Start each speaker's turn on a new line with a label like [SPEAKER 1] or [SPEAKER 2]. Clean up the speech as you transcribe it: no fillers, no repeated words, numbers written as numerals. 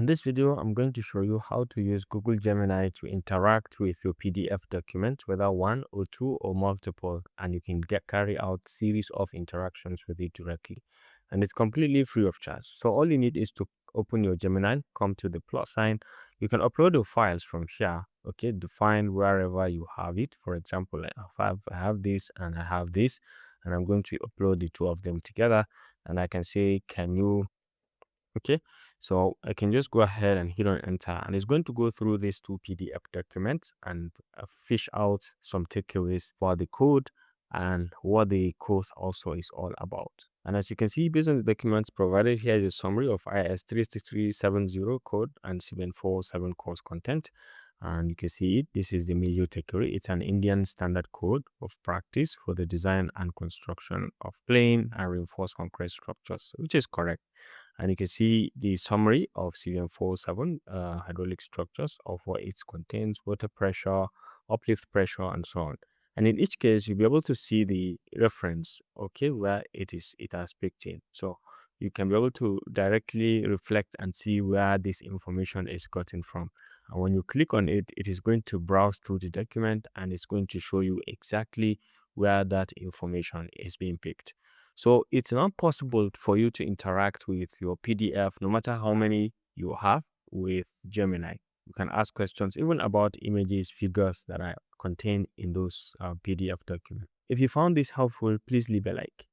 [SPEAKER 1] In this video, I'm going to show you how to use Google Gemini to interact with your PDF document, whether one or two or multiple, and you can carry out series of interactions with it directly. And it's completely free of charge. So all you need is to open your Gemini, come to the plus sign. You can upload your files from here, okay, define wherever you have it. For example, I have this and I have this, and I'm going to upload the two of them together. And I can say, can you okay, so I can just go ahead and hit on enter, and it's going to go through these two PDF documents and fish out some takeaways for the code and what the course also is all about. And as you can see, based on the documents provided, here is a summary of IS 36370 code and 747 course content. And you can see it. This is the major takeaway. It's an Indian standard code of practice for the design and construction of plain and reinforced concrete structures, which is correct. And you can see the summary of CVM407 hydraulic structures of what it contains, water pressure, uplift pressure, and so on. And in each case, you'll be able to see the reference, okay, where it has picked in. So you can be able to directly reflect and see where this information is gotten from. And when you click on it, it is going to browse through the document and it's going to show you exactly where that information is being picked. So it's not possible for you to interact with your PDF, no matter how many you have, with Gemini. You can ask questions even about images, figures that are contained in those PDF documents. If you found this helpful, please leave a like.